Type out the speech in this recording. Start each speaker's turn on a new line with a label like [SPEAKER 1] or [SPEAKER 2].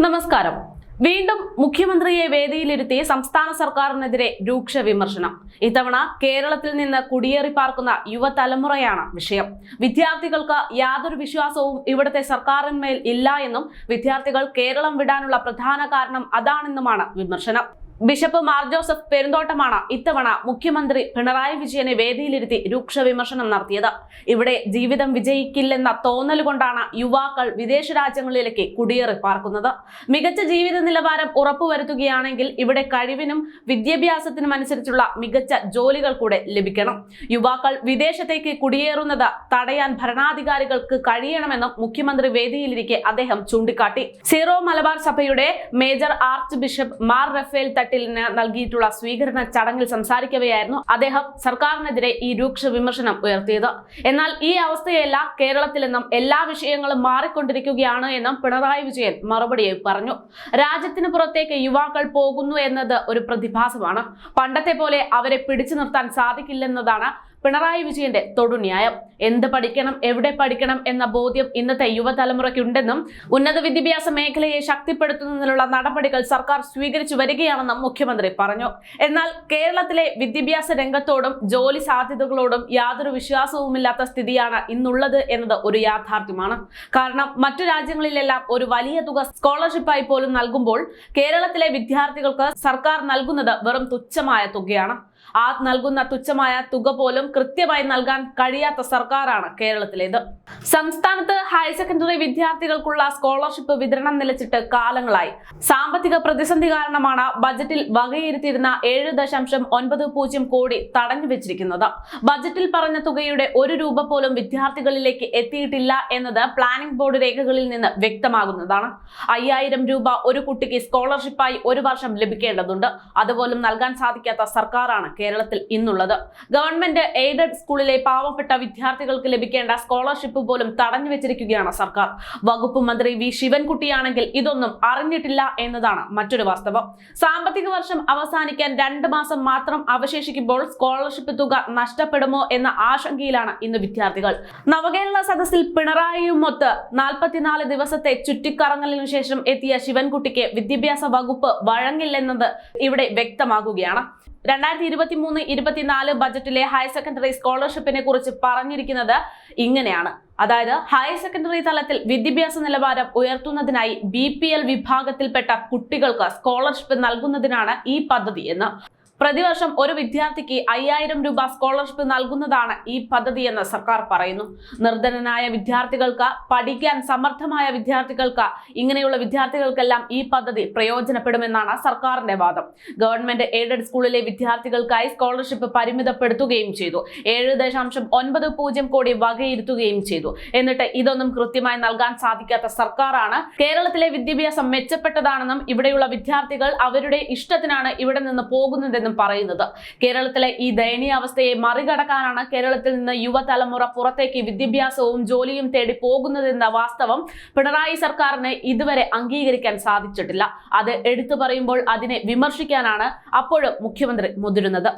[SPEAKER 1] നമസ്കാരം. വീണ്ടും മുഖ്യമന്ത്രിയെ വേദിയിലിരുത്തി സംസ്ഥാന സർക്കാരിനെതിരെ രൂക്ഷ വിമർശനം. ഇത്തവണ കേരളത്തിൽ നിന്ന് കുടിയേറി പാർക്കുന്ന യുവതലമുറയാണ് വിഷയം. വിദ്യാർത്ഥികൾക്ക് യാതൊരു വിശ്വാസവും ഇവിടുത്തെ സർക്കാരിന്മേൽ ഇല്ല എന്നും വിദ്യാർത്ഥികൾ കേരളം വിടാനുള്ള പ്രധാന കാരണം അതാണെന്നുമാണ് വിമർശനം. ബിഷപ്പ് മാർ ജോസഫ് പെരുന്തോട്ടമാണ് ഇത്തവണ മുഖ്യമന്ത്രി പിണറായി വിജയനെ വേദിയിലിരുത്തി രൂക്ഷ വിമർശനം നടത്തിയത്. ഇവിടെ ജീവിതം വിജയിക്കില്ലെന്ന തോന്നലുകൊണ്ടാണ് യുവാക്കൾ വിദേശ രാജ്യങ്ങളിലേക്ക് കുടിയേറി പാർക്കുന്നത്. മികച്ച ജീവിത നിലവാരം ഉറപ്പുവരുത്തുകയാണെങ്കിൽ ഇവിടെ കഴിവിനും വിദ്യാഭ്യാസത്തിനും അനുസരിച്ചുള്ള മികച്ച ജോലികൾ കൂടെ ലഭിക്കണം. യുവാക്കൾ വിദേശത്തേക്ക് കുടിയേറുന്നത് തടയാൻ ഭരണാധികാരികൾക്ക് കഴിയണമെന്നും മുഖ്യമന്ത്രി വേദിയിലിരിക്കെ അദ്ദേഹം ചൂണ്ടിക്കാട്ടി. സീറോ മലബാർ സഭയുടെ major archbishop Mar Raphael നൽകിയിട്ടുള്ള സ്വീകരണ ചടങ്ങിൽ സംസാരിക്കവെയായിരുന്നു അദ്ദേഹം സർക്കാരിനെതിരെ ഈ രൂക്ഷ വിമർശനം ഉയർത്തിയത്. എന്നാൽ ഈ അവസ്ഥയല്ല കേരളത്തിൽ നിന്നും എല്ലാ വിഷയങ്ങളും മാറിക്കൊണ്ടിരിക്കുകയാണ് എന്നും പിണറായി വിജയൻ മറുപടിയായി പറഞ്ഞു. രാജ്യത്തിന് പുറത്തേക്ക് യുവാക്കൾ പോകുന്നു എന്നത് ഒരു പ്രതിഭാസമാണ്. പണ്ടത്തെ പോലെ അവരെ പിടിച്ചു നിർത്താൻ സാധിക്കില്ലെന്നതാണ് പിണറായി വിജയന്റെ തൊടുന്യായം. എന്ത് പഠിക്കണം, എവിടെ പഠിക്കണം എന്ന ബോധ്യം ഇന്നത്തെ യുവതലമുറയ്ക്കുണ്ടെന്നും ഉന്നത വിദ്യാഭ്യാസ മേഖലയെ ശക്തിപ്പെടുത്തുന്നതിനുള്ള നടപടികൾ സർക്കാർ സ്വീകരിച്ചു വരികയാണെന്നും മുഖ്യമന്ത്രി പറഞ്ഞു. എന്നാൽ കേരളത്തിലെ വിദ്യാഭ്യാസ രംഗത്തോടും ജോലി സാധ്യതകളോടും യാതൊരു വിശ്വാസവുമില്ലാത്ത സ്ഥിതിയാണ് ഇന്നുള്ളത് എന്നത് ഒരു യാഥാർത്ഥ്യമാണ്. കാരണം മറ്റു രാജ്യങ്ങളിലെല്ലാം ഒരു വലിയ തുക സ്കോളർഷിപ്പായി പോലും നൽകുമ്പോൾ കേരളത്തിലെ വിദ്യാർത്ഥികൾക്ക് സർക്കാർ നൽകുന്നത് വെറും തുച്ഛമായ തുകയാണ്. ആ നൽകുന്ന തുച്ഛമായ തുക പോലും കൃത്യമായി നൽകാൻ കഴിയാത്ത സർക്കാരാണ് കേരളത്തിലേത്. സംസ്ഥാനത്ത് ഹയർ സെക്കൻഡറി വിദ്യാർത്ഥികൾക്കുള്ള സ്കോളർഷിപ്പ് വിതരണം നിലച്ചിട്ട് കാലങ്ങളായി. സാമ്പത്തിക പ്രതിസന്ധി കാരണമാണ് ബജറ്റിൽ വകയിരുത്തിയിരുന്ന 7.90 കോടി തടഞ്ഞു വെച്ചിരിക്കുന്നത്. ബജറ്റിൽ പറഞ്ഞ തുകയുടെ 1 രൂപ പോലും വിദ്യാർത്ഥികളിലേക്ക് എത്തിയിട്ടില്ല എന്നത് പ്ലാനിംഗ് ബോർഡ് രേഖകളിൽ നിന്ന് വ്യക്തമാകുന്നതാണ്. 5000 രൂപ ഒരു കുട്ടിക്ക് സ്കോളർഷിപ്പായി ഒരു വർഷം ലഭിക്കേണ്ടതുണ്ട്. അതുപോലും നൽകാൻ സാധിക്കാത്ത സർക്കാരാണ് കേരളത്തിൽ ഇന്നുള്ളത്. ഗവൺമെന്റ് എയ്ഡഡ് സ്കൂളിലെ പാവപ്പെട്ട വിദ്യാർത്ഥികൾക്ക് ലഭിക്കേണ്ട സ്കോളർഷിപ്പ് പോലും തടഞ്ഞു വെച്ചിരിക്കുകയാണ് സർക്കാർ. വകുപ്പ് മന്ത്രി വി ശിവൻകുട്ടിയാണെങ്കിൽ ഇതൊന്നും അറിഞ്ഞിട്ടില്ല എന്നതാണ് മറ്റൊരു വാസ്തവം. സാമ്പത്തിക വർഷം അവസാനിക്കാൻ 2 മാസം മാത്രം അവശേഷിക്കുമ്പോൾ സ്കോളർഷിപ്പ് തുക നഷ്ടപ്പെടുമോ എന്ന ആശങ്കയിലാണ് ഇന്ന് വിദ്യാർത്ഥികൾ. നവകേരള സദസ്സിൽ പിണറായിയുമൊത്ത് 44 ദിവസത്തെ ചുറ്റിക്കറങ്ങലിനു ശേഷം എത്തിയ ശിവൻകുട്ടിക്ക് വിദ്യാഭ്യാസ വകുപ്പ് വഴങ്ങില്ലെന്നത് ഇവിടെ വ്യക്തമാകുകയാണ്. 2023-24 ബജറ്റിലെ ഹയർ സെക്കൻഡറി സ്കോളർഷിപ്പിനെ കുറിച്ച് പറഞ്ഞിരിക്കുന്നത് ഇങ്ങനെയാണ്. അതായത് ഹയർ സെക്കൻഡറി തലത്തിൽ വിദ്യാഭ്യാസ നിലവാരം ഉയർത്തുന്നതിനായി BPL വിഭാഗത്തിൽപ്പെട്ട കുട്ടികൾക്ക് സ്കോളർഷിപ്പ് നൽകുന്നതിനാണ് ഈ പദ്ധതി എന്ന്. പ്രതിവർഷം ഒരു വിദ്യാർത്ഥിക്ക് 5000 രൂപ സ്കോളർഷിപ്പ് നൽകുന്നതാണ് ഈ പദ്ധതി എന്ന് സർക്കാർ പറയുന്നു. നിർധനനായ വിദ്യാർത്ഥികൾക്ക്, പഠിക്കാൻ സമർത്ഥമായ വിദ്യാർത്ഥികൾക്ക്, ഇങ്ങനെയുള്ള വിദ്യാർത്ഥികൾക്കെല്ലാം ഈ പദ്ധതി പ്രയോജനപ്പെടുമെന്നാണ് സർക്കാരിന്റെ വാദം. ഗവൺമെന്റ് എയ്ഡഡ് സ്കൂളിലെ വിദ്യാർത്ഥികൾക്കായി സ്കോളർഷിപ്പ് പരിമിതപ്പെടുത്തുകയും ചെയ്തു. 7.90 കോടി വകയിരുത്തുകയും ചെയ്തു. എന്നിട്ട് ഇതൊന്നും കൃത്യമായി നൽകാൻ സാധിക്കാത്ത സർക്കാരാണ് കേരളത്തിലെ വിദ്യാഭ്യാസം മെച്ചപ്പെട്ടതാണെന്നും ഇവിടെയുള്ള വിദ്യാർത്ഥികൾ അവരുടെ ഇഷ്ടത്തിനാണ് ഇവിടെ നിന്ന് പോകുന്നതെന്നും പറയുന്നത്. കേരളത്തിലെ ഈ ദയനീയ അവസ്ഥയെ മറികടക്കാനാണ് കേരളത്തിൽ നിന്ന് യുവതലമുറ പുറത്തേക്ക് വിദ്യാഭ്യാസവും ജോലിയും തേടി പോകുന്നതെന്ന വാസ്തവം പിണറായി സർക്കാരിന് ഇതുവരെ അംഗീകരിക്കാൻ സാധിച്ചിട്ടില്ല. അത് എടുത്തു പറയുമ്പോൾ അതിനെ വിമർശിക്കാനാണ് അപ്പോഴും മുഖ്യമന്ത്രി മുതിരുന്നത്.